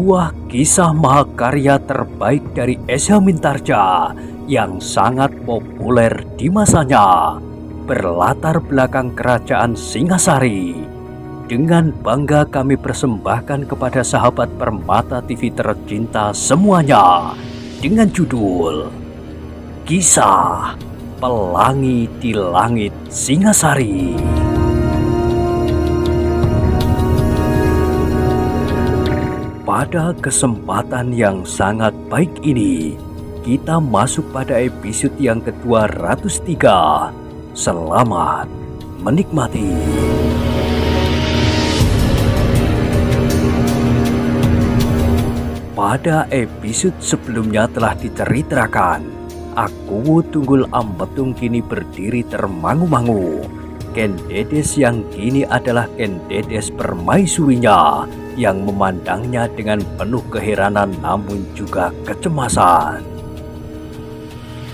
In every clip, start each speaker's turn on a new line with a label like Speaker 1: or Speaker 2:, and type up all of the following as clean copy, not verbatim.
Speaker 1: sebuah kisah mahakarya terbaik dari Esa Mintarja yang sangat populer di masanya, berlatar belakang kerajaan Singasari. Dengan bangga kami persembahkan kepada sahabat Permata TV tercinta semuanya dengan judul Kisah Pelangi di Langit Singasari. Pada kesempatan yang sangat baik ini, kita masuk pada episode yang ke-203. Selamat menikmati. Pada episode sebelumnya telah diceritakan, Aku Tunggul Ambetung kini berdiri termangu-mangu. Ken Dedes yang kini adalah Ken Dedes permaisurinya yang memandangnya dengan penuh keheranan namun juga kecemasan.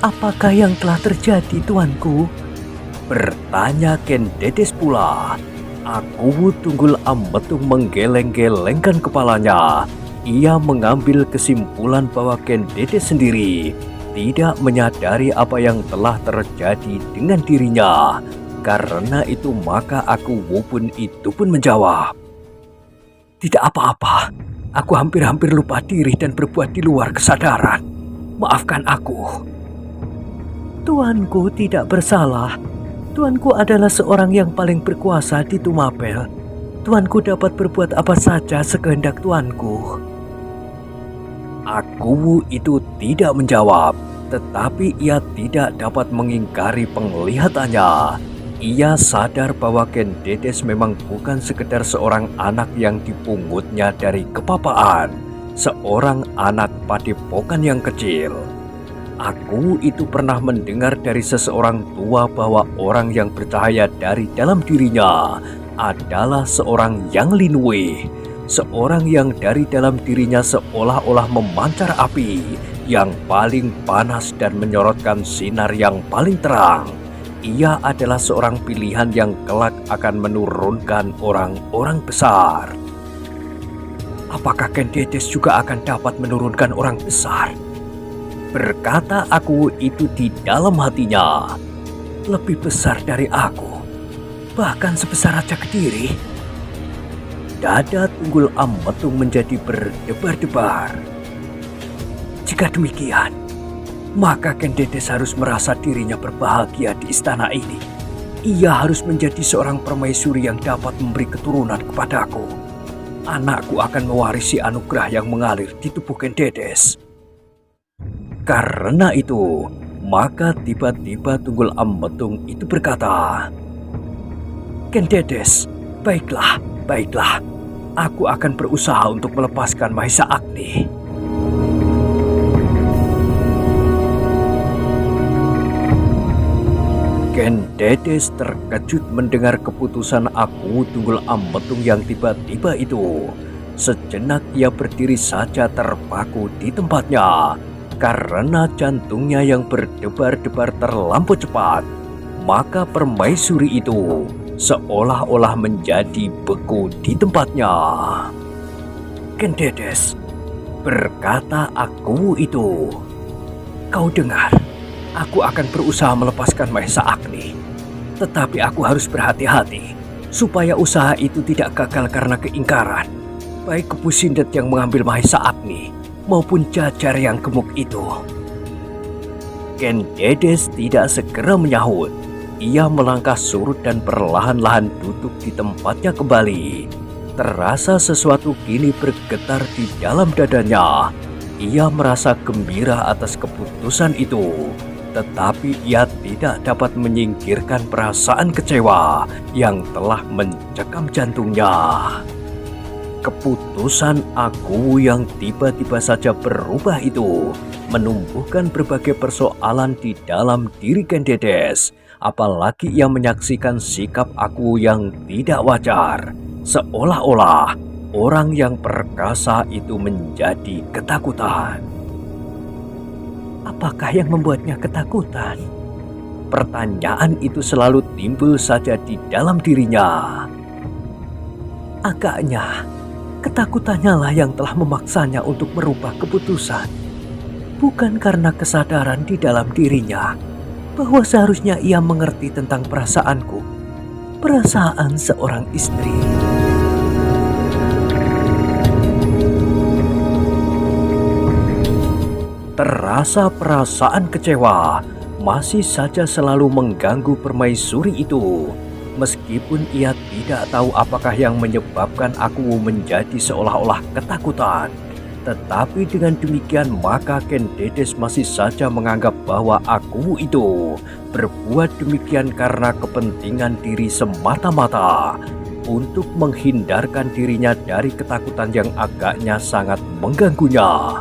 Speaker 2: Apakah yang telah terjadi, tuanku?
Speaker 1: Bertanya Ken Dedes pula. Aku Tunggul Ambetung menggeleng-gelengkan kepalanya. Ia mengambil kesimpulan bahwa Ken Dedes sendiri tidak menyadari apa yang telah terjadi dengan dirinya. Karena itu maka Aku Wubun itu pun menjawab,
Speaker 2: "Tidak apa-apa, aku hampir-hampir lupa diri dan berbuat di luar kesadaran. Maafkan aku."
Speaker 3: Tuanku tidak bersalah. Tuanku adalah seorang yang paling berkuasa di Tumapel. Tuanku dapat berbuat apa saja sekehendak tuanku.
Speaker 1: Aku itu tidak menjawab, tetapi ia tidak dapat mengingkari penglihatannya. Ia sadar bahwa Ken Dedes memang bukan sekedar seorang anak yang dipungutnya dari kepapaan, seorang anak padepokan yang kecil. Aku itu pernah mendengar dari seseorang tua bahwa orang yang bercahaya dari dalam dirinya adalah seorang yang linwe, seorang yang dari dalam dirinya seolah-olah memancar api yang paling panas dan menyorotkan sinar yang paling terang. Ia adalah seorang pilihan yang kelak akan menurunkan orang-orang besar.
Speaker 2: Apakah Ken Dedes juga akan dapat menurunkan orang besar?
Speaker 1: Berkata aku itu di dalam hatinya.
Speaker 2: Lebih besar dari aku, bahkan sebesar Raja Kediri.
Speaker 1: Dada Tunggul Ambetung menjadi berdebar-debar.
Speaker 2: Jika demikian, maka Ken Dedes harus merasa dirinya berbahagia di istana ini. Ia harus menjadi seorang permaisuri yang dapat memberi keturunan kepadaku. Anakku akan mewarisi anugerah yang mengalir di tubuh Ken Dedes.
Speaker 1: Karena itu, maka tiba-tiba Tunggul Ambetung itu berkata,
Speaker 2: "Ken Dedes, baiklah. Aku akan berusaha untuk melepaskan Mahesa Agni."
Speaker 1: Ken Dedes terkejut mendengar keputusan Aku Tunggul Ambetung yang tiba-tiba itu. Sejenak ia berdiri saja terpaku di tempatnya karena jantungnya yang berdebar-debar terlampau cepat. Maka permaisuri itu seolah-olah menjadi beku di tempatnya.
Speaker 2: "Ken Dedes," berkata Aku itu, "kau dengar? Aku akan berusaha melepaskan Mahesa Agni. Tetapi aku harus berhati-hati supaya usaha itu tidak gagal karena keingkaran. Baik Kepu Sindet yang mengambil Mahesa Agni maupun Jajar yang gemuk itu."
Speaker 1: Ken Dedes tidak segera menyahut. Ia melangkah surut dan perlahan-lahan duduk di tempatnya kembali. Terasa sesuatu kini bergetar di dalam dadanya. Ia merasa gembira atas keputusan itu. Tetapi ia tidak dapat menyingkirkan perasaan kecewa yang telah mencekam jantungnya. Keputusan Aku yang tiba-tiba saja berubah itu menumbuhkan berbagai persoalan di dalam diri Ken Dedes. Apalagi ia menyaksikan sikap Aku yang tidak wajar. Seolah-olah orang yang perkasa itu menjadi ketakutan.
Speaker 3: Apakah yang membuatnya ketakutan?
Speaker 1: Pertanyaan itu selalu timbul saja di dalam dirinya.
Speaker 3: Agaknya Ketakutannya lah yang telah memaksanya untuk merubah keputusan. Bukan karena kesadaran di dalam dirinya bahwa seharusnya ia mengerti tentang perasaanku, perasaan seorang istri.
Speaker 1: Terasa perasaan kecewa masih saja selalu mengganggu permaisuri itu. Meskipun ia tidak tahu apakah yang menyebabkan aku menjadi seolah-olah ketakutan. Tetapi dengan demikian maka Ken Dedes masih saja menganggap bahwa aku itu berbuat demikian karena kepentingan diri semata-mata. Untuk menghindarkan dirinya dari ketakutan yang agaknya sangat mengganggunya.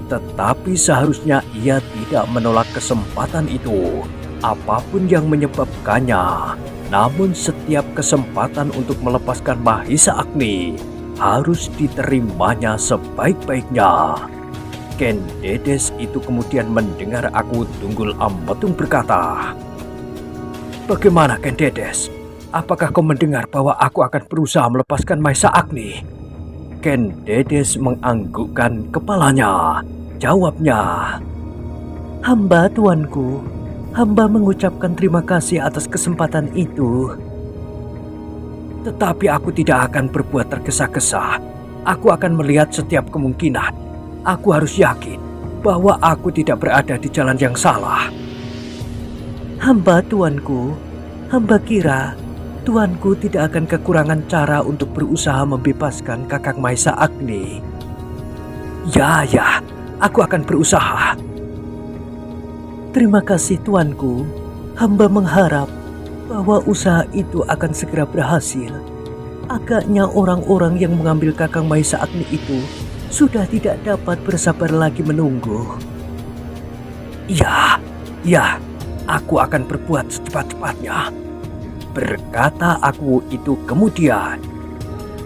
Speaker 1: Tetapi seharusnya ia tidak menolak kesempatan itu, apapun yang menyebabkannya. Namun setiap kesempatan untuk melepaskan Mahisa Agni harus diterimanya sebaik-baiknya. Ken Dedes itu kemudian mendengar aku Tunggul Ametung berkata,
Speaker 2: "Bagaimana Ken Dedes? Apakah kau mendengar bahwa aku akan berusaha melepaskan Mahisa Agni?"
Speaker 1: Ken Dedes menganggukkan kepalanya. Jawabnya,
Speaker 3: "Hamba tuanku, hamba mengucapkan terima kasih atas kesempatan itu.
Speaker 2: Tetapi aku tidak akan berbuat tergesa-gesa. Aku akan melihat setiap kemungkinan. Aku harus yakin bahwa aku tidak berada di jalan yang salah."
Speaker 3: "Hamba tuanku, hamba kira tuanku tidak akan kekurangan cara untuk berusaha membebaskan Kakang Mahisa Agni."
Speaker 2: Ya, aku akan berusaha."
Speaker 3: "Terima kasih tuanku. Hamba mengharap bahwa usaha itu akan segera berhasil. Agaknya orang-orang yang mengambil Kakang Mahisa Agni itu sudah tidak dapat bersabar lagi menunggu."
Speaker 2: Ya, aku akan berbuat secepat-cepatnya," berkata aku itu kemudian.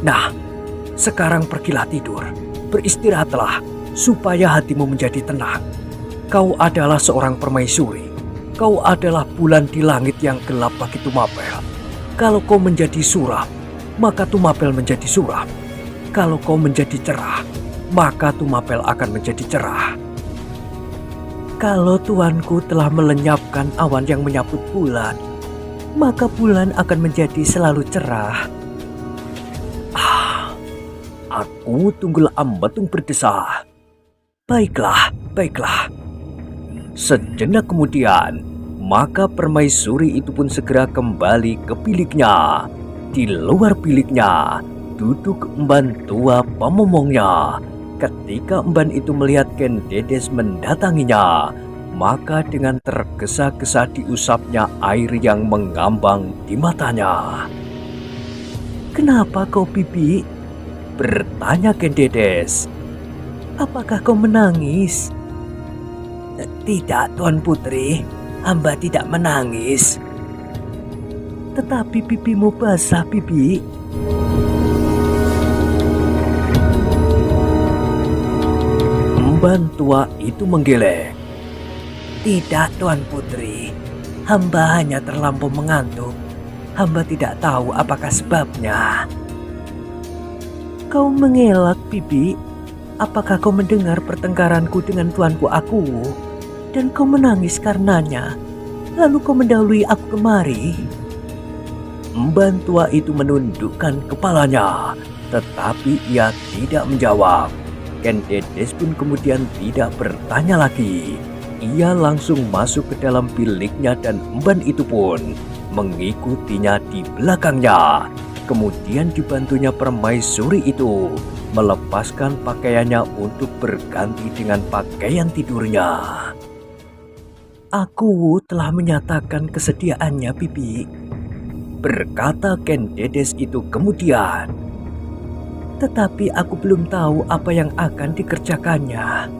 Speaker 2: "Nah, sekarang pergilah tidur, beristirahatlah supaya hatimu menjadi tenang. Kau adalah seorang permaisuri. Kau adalah bulan di langit yang gelap bagi Tumapel. Kalau kau menjadi suram, maka Tumapel menjadi suram. Kalau kau menjadi cerah, maka Tumapel akan menjadi cerah."
Speaker 3: "Kalau tuanku telah melenyapkan awan yang menyaput bulan, maka bulan akan menjadi selalu cerah."
Speaker 1: Aku Tunggul Ametung berdesah.
Speaker 2: Baiklah.
Speaker 1: Sejenak kemudian, maka permaisuri itu pun segera kembali ke biliknya. Di luar biliknya, duduk emban tua pemomongnya. Ketika emban itu melihat Ken Dedes mendatanginya, maka dengan tergesa-gesa diusapnya air yang mengambang di matanya.
Speaker 3: "Kenapa kau, Bibi?"
Speaker 1: bertanya Ken Dedes.
Speaker 3: "Apakah kau menangis?"
Speaker 2: "Tidak, Tuan Putri. Hamba tidak menangis."
Speaker 3: "Tetapi pipimu basah, Bibi."
Speaker 1: Emban tua itu menggeleng.
Speaker 2: "Tidak, Tuan Putri. Hamba hanya terlampau mengantuk. Hamba tidak tahu apakah sebabnya."
Speaker 3: "Kau mengelak, Bibi. Apakah kau mendengar pertengkaranku dengan tuanku Akuwu dan kau menangis karenanya? Lalu kau mendahului aku kemari?"
Speaker 1: Emban tua itu menundukkan kepalanya, tetapi ia tidak menjawab. Ken Dedes pun kemudian tidak bertanya lagi. Ia langsung masuk ke dalam biliknya dan emban itu pun mengikutinya di belakangnya. Kemudian dibantunya permaisuri itu melepaskan pakaiannya untuk berganti dengan pakaian tidurnya.
Speaker 3: "Akuwu telah menyatakan kesediaannya, Bibi,"
Speaker 1: berkata Ken Dedes itu kemudian.
Speaker 3: "Tetapi aku belum tahu apa yang akan dikerjakannya."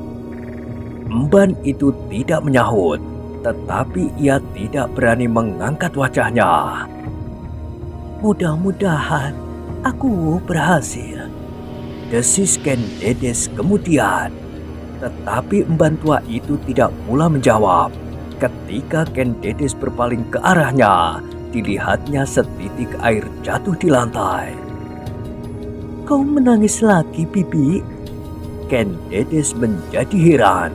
Speaker 1: Emban itu tidak menyahut, tetapi ia tidak berani mengangkat wajahnya.
Speaker 3: "Mudah-mudahan Akuwu berhasil,"
Speaker 1: desis Ken Dedes kemudian. Tetapi emban tua itu tidak pula menjawab. Ketika Ken Dedes berpaling ke arahnya, dilihatnya setitik air jatuh di lantai.
Speaker 3: kau menangis lagi, Bibi?
Speaker 2: Ken Dedes menjadi heran.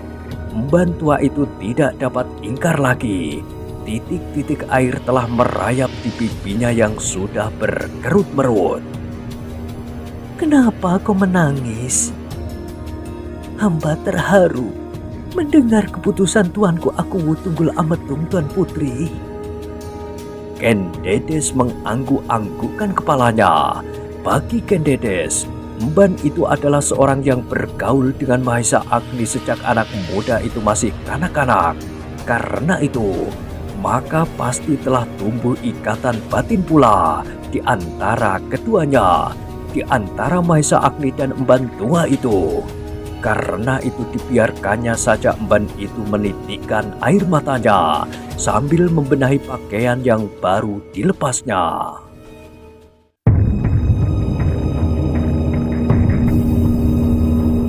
Speaker 2: Emban tua itu tidak dapat ingkar lagi. Titik-titik air telah merayap di pipinya yang sudah berkerut-merut.
Speaker 3: Kenapa kau menangis? Hamba terharu mendengar keputusan tuanku Aku Tunggul Ametung, Tuan Putri.
Speaker 2: Ken Dedes mengangguk-anggukkan kepalanya. Bagi Ken Dedes, emban itu adalah seorang yang bergaul dengan Mahesa Agni sejak anak muda itu masih kanak-kanak. Karena itu, maka pasti telah tumbuh ikatan batin pula di antara keduanya, di antara Mahesa Agni dan emban tua itu. Karena itu dibiarkannya saja emban itu menitikkan air matanya sambil membenahi pakaian yang baru dilepasnya.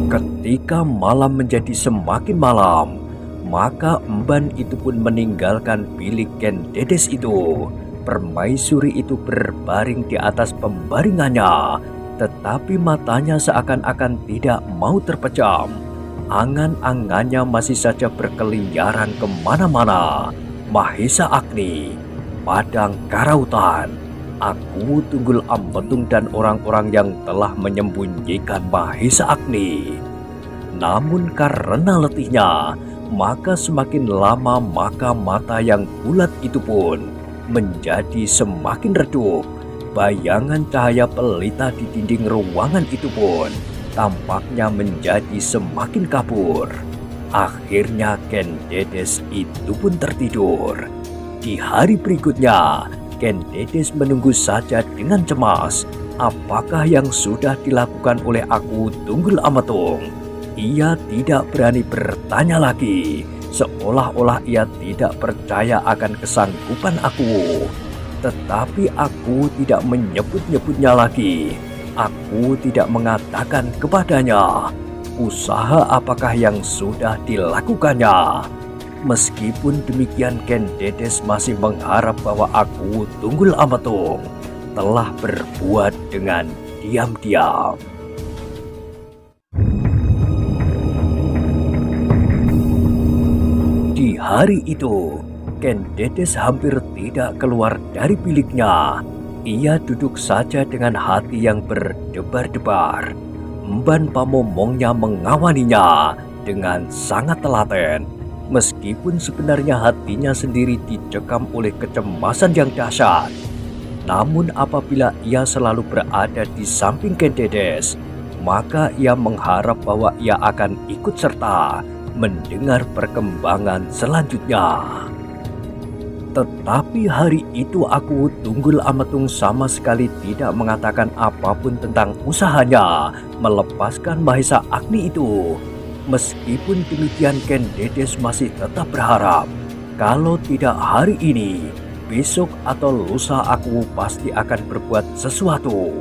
Speaker 2: Ketika malam menjadi semakin malam, maka emban itu pun meninggalkan bilik Ken Dedes itu. Permaisuri itu berbaring di atas pembaringannya, tetapi matanya seakan-akan tidak mau terpejam. Angan-angannya masih saja berkeliaran kemana-mana. Mahesa Agni, Padang Karautan, Aku Tunggul Ametung dan orang-orang yang telah menyembunyikan Mahesa Agni. Namun karena letihnya, maka semakin lama maka mata yang bulat itu pun menjadi semakin redup. Bayangan cahaya pelita di dinding ruangan itu pun tampaknya menjadi semakin kabur. Akhirnya Ken Dedes itu pun tertidur. Di hari berikutnya, Ken Dedes menunggu saja dengan cemas apakah yang sudah dilakukan oleh Aku Tunggul Ametung. Ia tidak berani bertanya lagi, seolah-olah ia tidak percaya akan kesanggupan Aku. Tetapi Aku tidak menyebut-nyebutnya lagi. Aku tidak mengatakan kepadanya usaha apakah yang sudah dilakukannya. Meskipun demikian, Ken Dedes masih mengharap bahwa Aku Tunggul Ametung telah berbuat dengan diam-diam. Di hari itu, Ken Dedes hampir tidak keluar dari biliknya. Ia duduk saja dengan hati yang berdebar-debar. Emban pamomongnya mengawaninya dengan sangat telaten. Meskipun sebenarnya hatinya sendiri dicekam oleh kecemasan yang dahsyat. Namun apabila ia selalu berada di samping Ken Dedes, maka ia mengharap bahwa ia akan ikut serta mendengar perkembangan selanjutnya. Tetapi hari itu Aku Tunggul Ametung sama sekali tidak mengatakan apapun tentang usahanya melepaskan Mahesa Agni itu. Meskipun demikian, Ken Dedes masih tetap berharap kalau tidak hari ini, besok atau lusa Aku pasti akan berbuat sesuatu.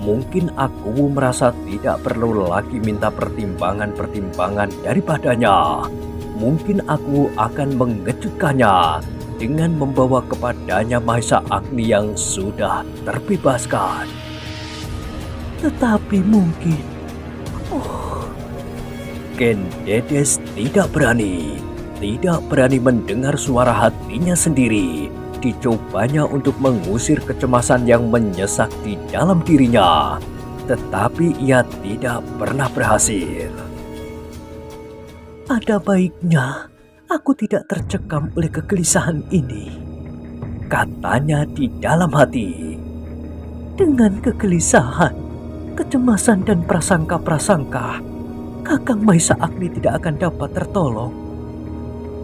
Speaker 2: Mungkin Aku merasa tidak perlu lagi minta pertimbangan-pertimbangan daripadanya. Mungkin Aku akan mengejutkannya dengan membawa kepadanya Mahesa Agni yang sudah terbebaskan.
Speaker 3: Tetapi mungkin
Speaker 2: Ken Dedes tidak berani mendengar suara hatinya sendiri. Dicobanya untuk mengusir kecemasan yang menyesak di dalam dirinya, tetapi ia tidak pernah berhasil.
Speaker 3: ada baiknya aku tidak tercekam oleh kegelisahan ini,
Speaker 2: Katanya di dalam hati.
Speaker 3: dengan kegelisahan, kecemasan dan prasangka-prasangka, Kakang Mahesa Agni tidak akan dapat tertolong.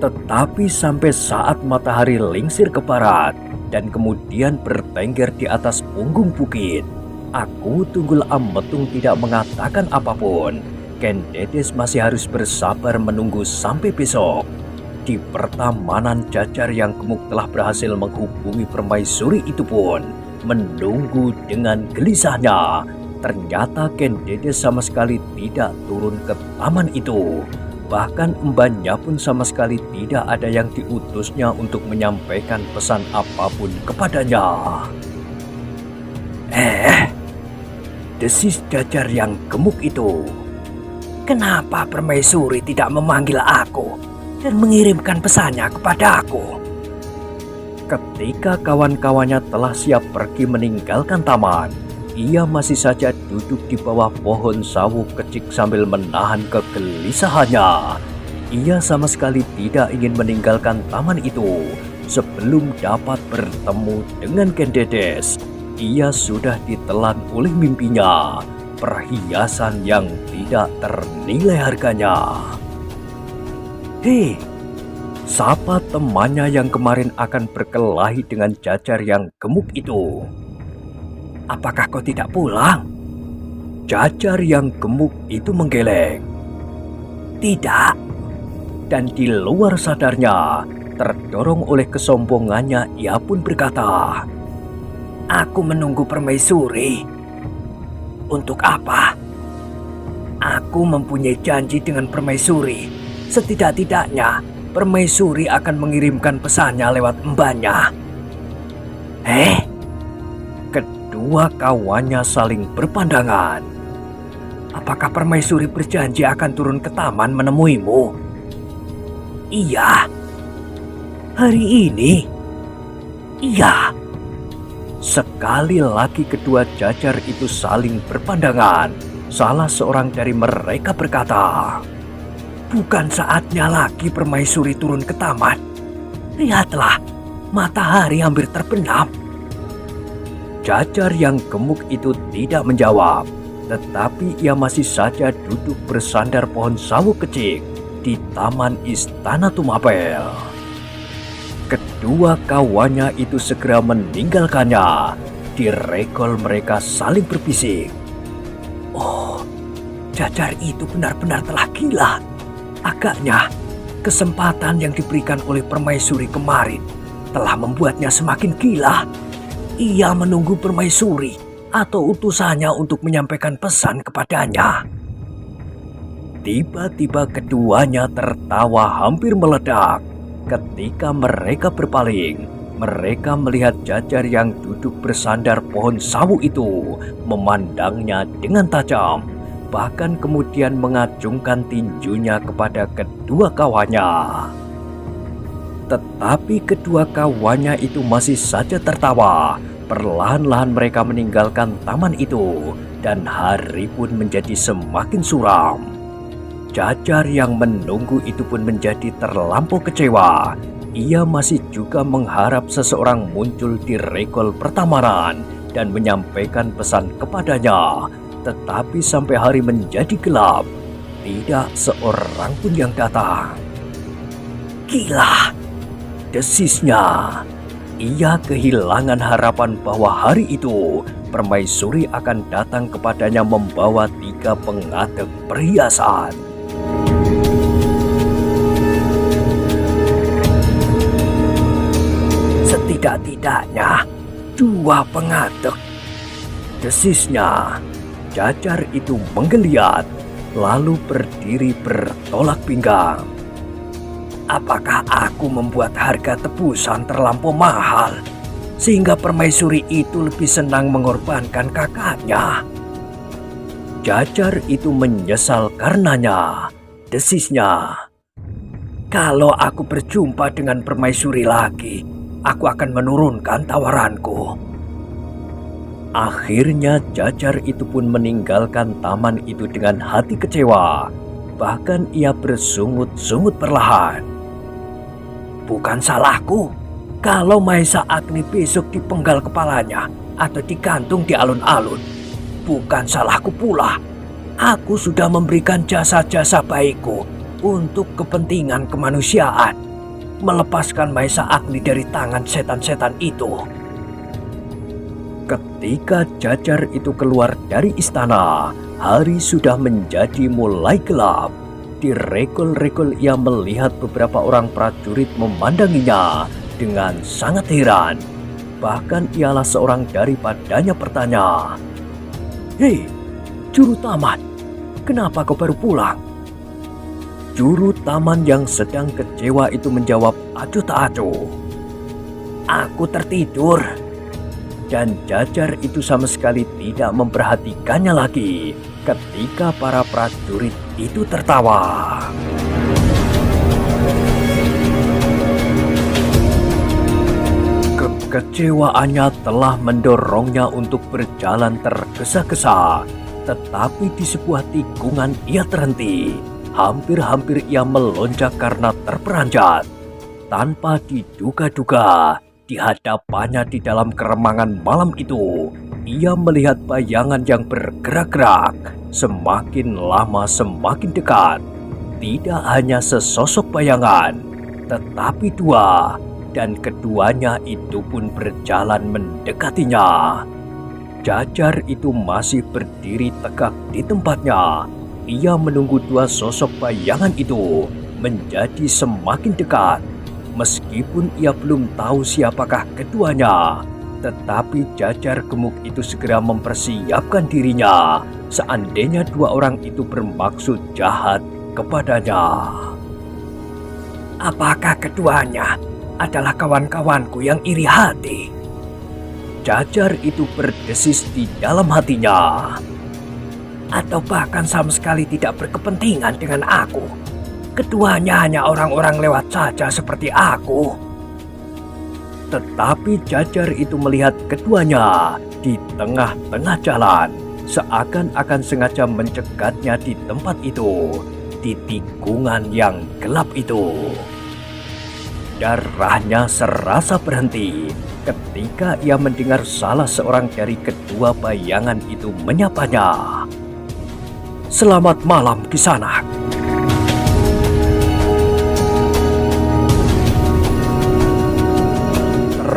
Speaker 2: Tetapi sampai saat matahari lingsir ke barat dan kemudian bertengger di atas punggung bukit, Aku Tunggul Ametung tidak mengatakan apapun. Ken Dedes masih harus bersabar menunggu sampai besok. Di pertamanan, Jajar yang gemuk telah berhasil menghubungi permaisuri itu pun menunggu dengan gelisahnya. Ternyata Ken Dedes sama sekali tidak turun ke taman itu. Bahkan embannya pun sama sekali tidak ada yang diutusnya untuk menyampaikan pesan apapun kepadanya. desis Jajar yang gemuk itu. Kenapa permaisuri tidak memanggil aku dan mengirimkan pesannya kepada aku?
Speaker 1: Ketika kawan-kawannya telah siap pergi meninggalkan taman, ia masih saja duduk di bawah pohon sawu kecik sambil menahan kegelisahannya. Ia sama sekali tidak ingin meninggalkan taman itu sebelum dapat bertemu dengan Ken Dedes. Ia sudah ditelan oleh mimpinya, perhiasan yang tidak ternilai harganya. Hei, sapa temannya yang kemarin akan berkelahi dengan Jajar yang gemuk itu.
Speaker 2: Apakah kau tidak pulang?
Speaker 1: Jajar yang gemuk itu menggeleng.
Speaker 2: Tidak.
Speaker 1: Dan di luar sadarnya, terdorong oleh kesombongannya, ia pun berkata,
Speaker 2: Aku menunggu permaisuri. Untuk apa? Aku mempunyai janji dengan permaisuri. Setidak-tidaknya, permaisuri akan mengirimkan pesannya lewat mbaknya.
Speaker 1: Kedua kawannya saling berpandangan.
Speaker 2: Apakah permaisuri berjanji akan turun ke taman menemuimu? Iya. Hari ini? Iya.
Speaker 1: Sekali lagi kedua Jajar itu saling berpandangan. Salah seorang dari mereka berkata,
Speaker 2: Bukan saatnya lagi permaisuri turun ke taman. Lihatlah, matahari hampir terbenam.
Speaker 1: Jajar yang gemuk itu tidak menjawab, tetapi ia masih saja duduk bersandar pohon sawu kecil di taman Istana Tumapel. Kedua kawannya itu segera meninggalkannya. Di regol mereka saling berbisik.
Speaker 2: Oh, Jajar itu benar-benar telah gila. Agaknya kesempatan yang diberikan oleh permaisuri kemarin telah membuatnya semakin gila. Ia menunggu permaisuri atau utusannya untuk menyampaikan pesan kepadanya.
Speaker 1: Tiba-tiba keduanya tertawa hampir meledak. Ketika mereka berpaling, mereka melihat Jajar yang duduk bersandar pohon sawu itu memandangnya dengan tajam, bahkan kemudian mengacungkan tinjunya kepada kedua kawannya. Tetapi kedua kawannya itu masih saja tertawa. Perlahan-lahan mereka meninggalkan taman itu dan hari pun menjadi semakin suram. Jajar yang menunggu itu pun menjadi terlampau kecewa. Ia masih juga mengharap seseorang muncul di regol pertamanan dan menyampaikan pesan kepadanya. Tetapi sampai hari menjadi gelap, tidak seorang pun yang datang.
Speaker 2: Gila,
Speaker 1: desisnya. Ia kehilangan harapan bahwa hari itu permaisuri akan datang kepadanya membawa 3 pengadek perhiasan.
Speaker 2: Setidak-tidaknya 2 pengadek,
Speaker 1: desisnya. Jajar itu menggeliat, lalu berdiri bertolak pinggang.
Speaker 2: Apakah aku membuat harga tebusan terlampau mahal sehingga permaisuri itu lebih senang mengorbankan kakaknya?
Speaker 1: Jajar itu menyesal karenanya. Desisnya,
Speaker 2: kalau aku berjumpa dengan permaisuri lagi, aku akan menurunkan tawaranku.
Speaker 1: Akhirnya Jajar itu pun meninggalkan taman itu dengan hati kecewa. Bahkan ia bersungut-sungut perlahan.
Speaker 2: Bukan salahku kalau Maesa Agni besok dipenggal kepalanya atau digantung di alun-alun. Bukan salahku pula. Aku sudah memberikan jasa-jasa baikku untuk kepentingan kemanusiaan. Melepaskan Maesa Agni dari tangan setan-setan itu.
Speaker 1: Ketika Jajar itu keluar dari istana, hari sudah menjadi mulai gelap. Di regol-regol ia melihat beberapa orang prajurit memandanginya dengan sangat heran. Bahkan ialah seorang daripadanya bertanya,
Speaker 2: Hei, juru taman, kenapa kau baru pulang?
Speaker 1: Juru taman yang sedang kecewa itu menjawab acuh tak acuh.
Speaker 2: Aku tertidur. Dan Jajar itu sama sekali tidak memperhatikannya lagi ketika para prajurit itu tertawa. Kekecewaannya telah mendorongnya untuk berjalan tergesa-gesa, tetapi di sebuah tikungan ia terhenti. Hampir-hampir ia melonjak karena terperanjat. Tanpa diduga-duga, di hadapannya di dalam keremangan malam itu, ia melihat bayangan yang bergerak-gerak, semakin lama semakin dekat. Tidak hanya sesosok bayangan, tetapi dua, dan keduanya itu pun berjalan mendekatinya. Jajar itu masih berdiri tegak di tempatnya. Ia menunggu dua sosok bayangan itu menjadi semakin dekat. Meskipun ia belum tahu siapakah keduanya, tetapi Jajar gemuk itu segera mempersiapkan dirinya seandainya dua orang itu bermaksud jahat kepadanya. Apakah keduanya adalah kawan-kawanku yang iri hati? Jajar itu berdesis di dalam hatinya. Atau bahkan sama sekali tidak berkepentingan dengan aku. Keduanya hanya orang-orang lewat saja seperti aku. Tetapi Jajar itu melihat keduanya di tengah-tengah jalan, seakan-akan sengaja mencegatnya di tempat itu, di tikungan yang gelap itu. Darahnya serasa berhenti ketika ia mendengar salah seorang dari kedua bayangan itu menyapanya. Selamat malam, Kisanak.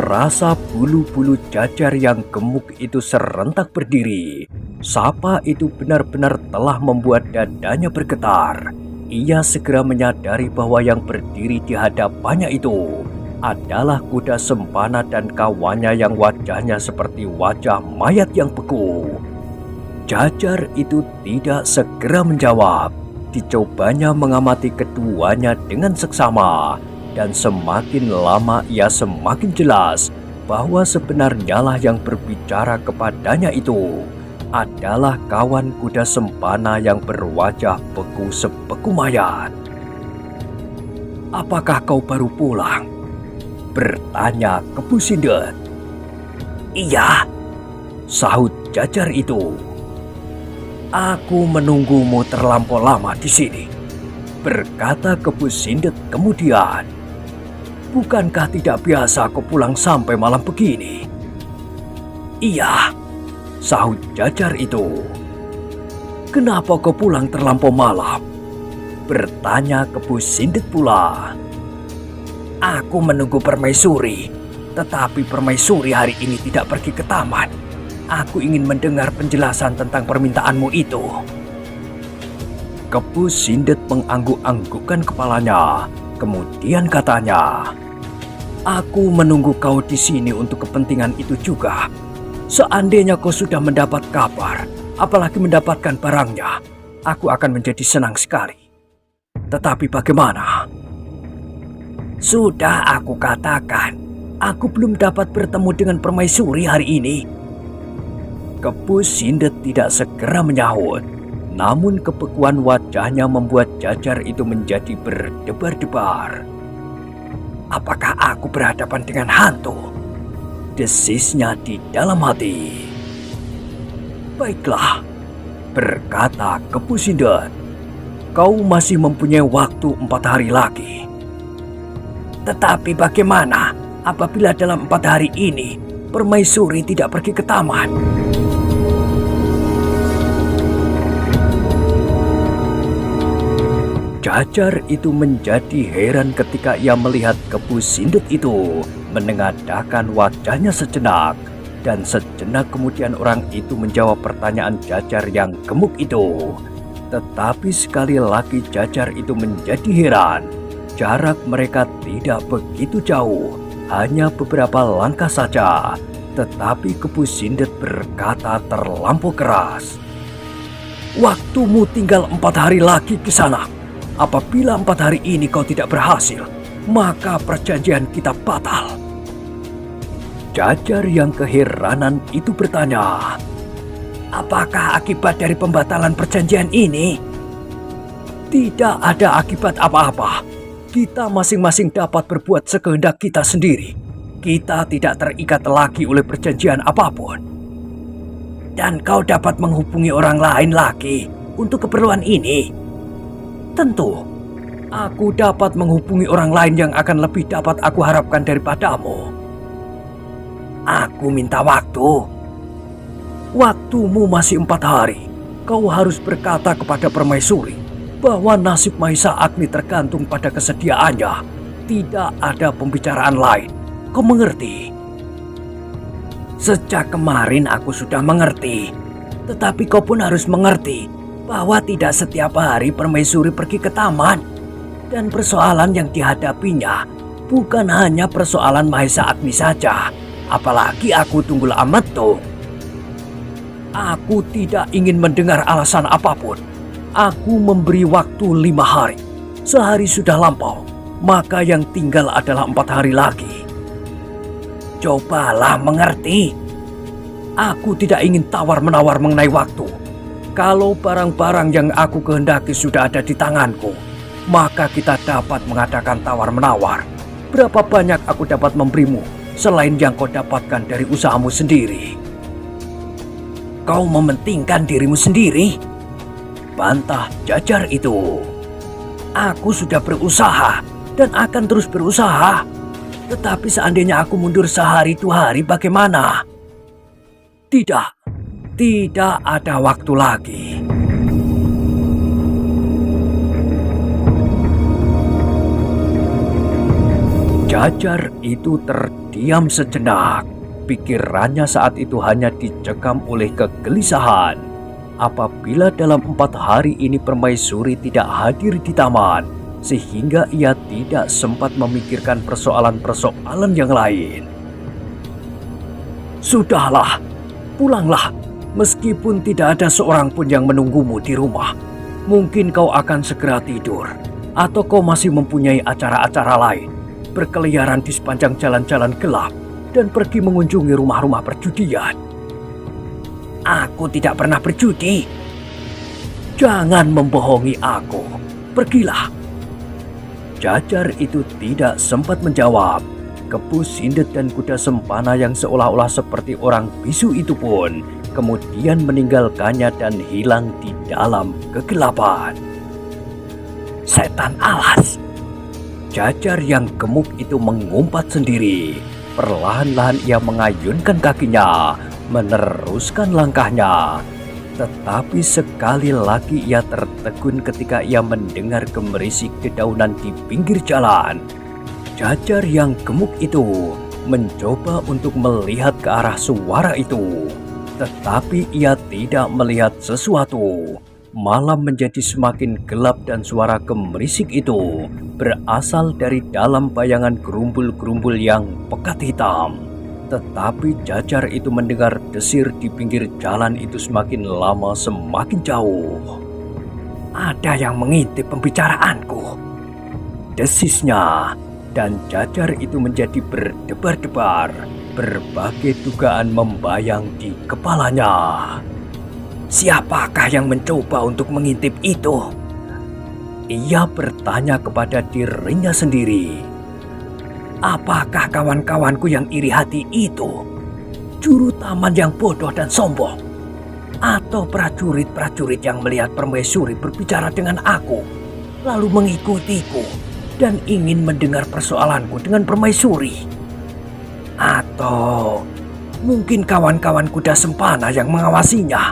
Speaker 2: Terasa bulu-bulu Jajar yang gemuk itu serentak berdiri. Sapa itu benar-benar telah membuat dadanya bergetar. Ia segera menyadari bahwa yang berdiri di hadapannya itu adalah kuda Sempana dan kawannya yang wajahnya seperti wajah mayat yang beku. Jajar itu tidak segera menjawab. Dicobanya mengamati keduanya dengan seksama, dan semakin lama ia semakin jelas bahwa sebenarnya lah yang berbicara kepadanya itu adalah kawan kuda Sempana yang berwajah beku sebeku mayat. Apakah kau baru pulang? Bertanya Kepu Sindet. Iya, sahut Jajar itu. Aku menunggumu terlampau lama di sini, berkata Kepu Sindet kemudian. Bukankah tidak biasa kau pulang sampai malam begini? Iya, sahut Jajar itu. Kenapa kau pulang terlampau malam? Bertanya Kepu Sindet pula. Aku menunggu Permaisuri, tetapi Permaisuri hari ini tidak pergi ke taman. Aku ingin mendengar penjelasan tentang permintaanmu itu. Kepu Sindet mengangguk-anggukkan kepalanya. Kemudian katanya, aku menunggu kau di sini untuk kepentingan itu juga. Seandainya kau sudah mendapat kabar, apalagi mendapatkan barangnya, aku akan menjadi senang sekali. Tetapi bagaimana? Sudah aku katakan, aku belum dapat bertemu dengan Permaisuri hari ini. Kepu Sindet tidak segera menyahut, namun kebekuan wajahnya membuat Jajar itu menjadi berdebar-debar. Apakah aku berhadapan dengan hantu? Desisnya di dalam hati. Baiklah, berkata Kepu Sindet. Kau masih mempunyai waktu 4 hari lagi. Tetapi bagaimana apabila dalam 4 hari ini Permaisuri tidak pergi ke taman? Jajar itu menjadi heran ketika ia melihat Kepu Sindet itu menengadahkan wajahnya sejenak, dan sejenak kemudian orang itu menjawab pertanyaan Jajar yang gemuk itu. Tetapi sekali lagi Jajar itu menjadi heran. Jarak mereka tidak begitu jauh, hanya beberapa langkah saja. Tetapi Kepu Sindet berkata terlampau keras. Waktumu tinggal 4 hari lagi ke sana. Apabila 4 hari ini kau tidak berhasil, maka perjanjian kita batal. Jajar yang keheranan itu bertanya, "Apakah akibat dari pembatalan perjanjian ini?" "Tidak ada akibat apa-apa. Kita masing-masing dapat berbuat sekehendak kita sendiri. Kita tidak terikat lagi oleh perjanjian apapun." "Dan kau dapat menghubungi orang lain lagi untuk keperluan ini?" "Tentu. Aku dapat menghubungi orang lain yang akan lebih dapat aku harapkan daripadamu." "Aku minta waktu." "Waktumu masih 4 hari. Kau harus berkata kepada permaisuri bahwa nasib Mahesa Agni tergantung pada kesediaannya. Tidak ada pembicaraan lain. Kau mengerti?" "Sejak kemarin aku sudah mengerti. Tetapi kau pun harus mengerti bahwa tidak setiap hari permaisuri pergi ke taman. Dan persoalan yang dihadapinya bukan hanya persoalan Mahesa Agni saja. Apalagi aku Tunggul Ametung." "Aku tidak ingin mendengar alasan apapun. Aku memberi waktu 5 hari. Sehari sudah lampau, maka yang tinggal adalah 4 hari lagi. Cobalah mengerti. Aku tidak ingin tawar-menawar mengenai waktu. Kalau barang-barang yang aku kehendaki sudah ada di tanganku, maka kita dapat mengadakan tawar-menawar. Berapa banyak aku dapat memberimu selain yang kau dapatkan dari usahamu sendiri?" "Kau mementingkan dirimu sendiri," bantah Jajar itu. "Aku sudah berusaha dan akan terus berusaha. Tetapi seandainya aku mundur sehari 2 hari bagaimana?" Tidak ada waktu lagi." Jajar itu terdiam sejenak. Pikirannya saat itu hanya dicekam oleh kegelisahan. Apabila dalam 4 hari ini permaisuri tidak hadir di taman, sehingga ia tidak sempat memikirkan persoalan-persoalan yang lain. "Sudahlah, pulanglah. Meskipun tidak ada seorang pun yang menunggumu di rumah. Mungkin kau akan segera tidur, atau kau masih mempunyai acara-acara lain. Berkeliaran di sepanjang jalan-jalan gelap dan pergi mengunjungi rumah-rumah perjudian." "Aku tidak pernah berjudi." "Jangan membohongi aku. Pergilah." Jajar itu tidak sempat menjawab. Kepu Sindet dan kuda sempana yang seolah-olah seperti orang bisu itu pun kemudian meninggalkannya dan hilang di dalam kegelapan. "Setan alas!" Jajar yang gemuk itu mengumpat sendiri. Perlahan-lahan ia mengayunkan kakinya, meneruskan langkahnya. Tetapi sekali lagi ia tertegun ketika ia mendengar gemerisik dedaunan di pinggir jalan. Jajar yang gemuk itu mencoba untuk melihat ke arah suara itu. Tetapi ia tidak melihat sesuatu. Malam menjadi semakin gelap dan suara gemerisik itu berasal dari dalam bayangan gerumbul-gerumbul yang pekat hitam. Tetapi Jajar itu mendengar desir di pinggir jalan itu semakin lama semakin jauh. "Ada yang mengintip pembicaraanku," desisnya, dan Jajar itu menjadi berdebar-debar. Berbagai dugaan membayang di kepalanya. "Siapakah yang mencoba untuk mengintip itu?" Ia bertanya kepada dirinya sendiri. Apakah kawan-kawanku yang iri hati itu juru taman yang bodoh dan sombong? Atau prajurit-prajurit yang melihat permaisuri berbicara dengan aku lalu mengikutiku dan ingin mendengar persoalanku dengan permaisuri? Atau mungkin kawan-kawan kuda sempana yang mengawasinya?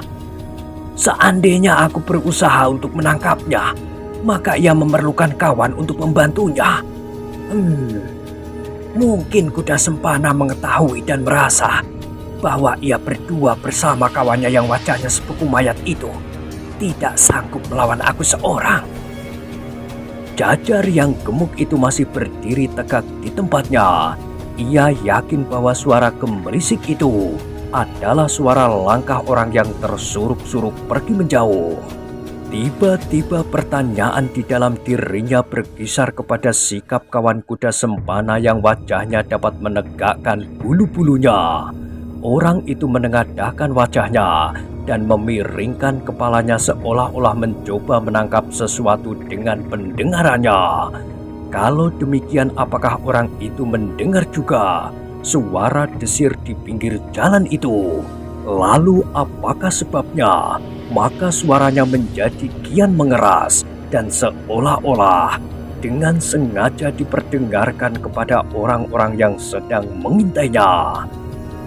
Speaker 2: Seandainya aku berusaha untuk menangkapnya, maka ia memerlukan kawan untuk membantunya. Mungkin kuda sempana mengetahui dan merasa bahwa ia berdua bersama kawannya yang wajahnya sepupu mayat itu tidak sanggup melawan aku seorang. Jajar yang gemuk itu masih berdiri tegak di tempatnya. Ia yakin bahwa suara gemerisik itu adalah suara langkah orang yang tersuruk-suruk pergi menjauh.
Speaker 1: Tiba-tiba pertanyaan di dalam dirinya berkisar kepada sikap kawan kuda sempana yang wajahnya dapat menegakkan bulu-bulunya. Orang itu menengadahkan wajahnya dan memiringkan kepalanya seolah-olah mencoba menangkap sesuatu dengan pendengarannya. Kalau demikian, apakah orang itu mendengar juga suara desir di pinggir jalan itu? Lalu apakah sebabnya? Maka suaranya menjadi kian mengeras dan seolah-olah dengan sengaja diperdengarkan kepada orang-orang yang sedang mengintainya.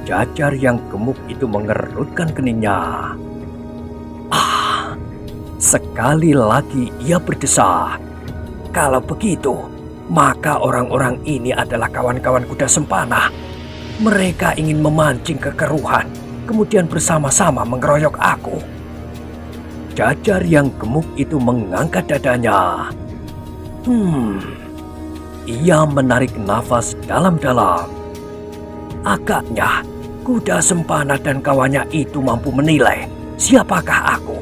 Speaker 1: Jajar yang gemuk itu mengerutkan keningnya. Sekali lagi ia berdesah. Kalau begitu, maka orang-orang ini adalah kawan-kawan kuda sempana. Mereka ingin memancing kekeruhan, kemudian bersama-sama mengeroyok aku. Jajar yang gemuk itu mengangkat dadanya. Ia menarik nafas dalam-dalam. Agaknya kuda sempana dan kawannya itu mampu menilai siapakah aku.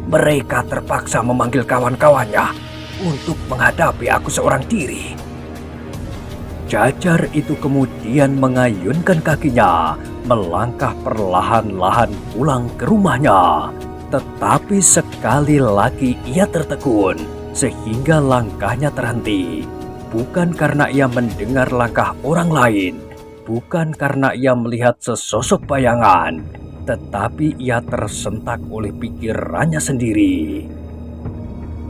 Speaker 1: Mereka terpaksa memanggil kawan-kawannya untuk menghadapi aku seorang diri. Jajar itu kemudian mengayunkan kakinya, melangkah perlahan-lahan pulang ke rumahnya. Tetapi sekali lagi ia tertegun, sehingga langkahnya terhenti. Bukan karena ia mendengar langkah orang lain, bukan karena ia melihat sesosok bayangan, tetapi ia tersentak oleh pikirannya sendiri.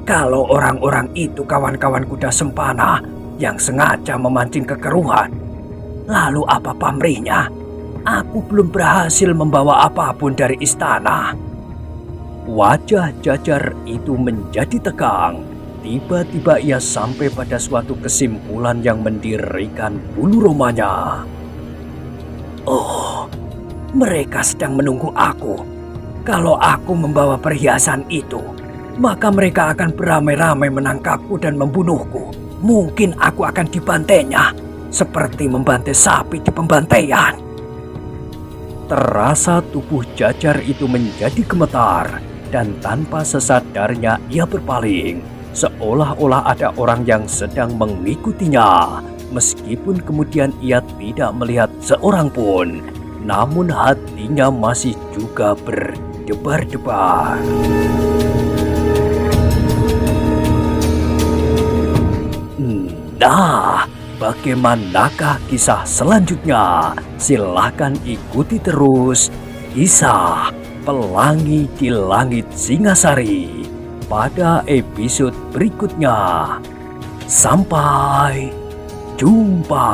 Speaker 1: Kalau orang-orang itu kawan-kawan kuda sempana yang sengaja memancing kekeruhan, lalu apa pamrihnya? Aku belum berhasil membawa apapun dari istana. Wajah Jajar itu menjadi tegang. Tiba-tiba ia sampai pada suatu kesimpulan yang mendirikan bulu romanya. Oh, mereka sedang menunggu aku. Kalau aku membawa perhiasan itu, maka mereka akan beramai-ramai menangkapku dan membunuhku. Mungkin aku akan dibantainya, seperti membantai sapi di pembantaian. Terasa tubuh Jajar itu menjadi gemetar, dan tanpa sesadarnya ia berpaling, seolah-olah ada orang yang sedang mengikutinya. Meskipun kemudian ia tidak melihat seorang pun, namun hatinya masih juga berdebar-debar. Nah, bagaimanakah kisah selanjutnya? Silahkan ikuti terus kisah Pelangi di Langit Singasari pada episode berikutnya. Sampai jumpa.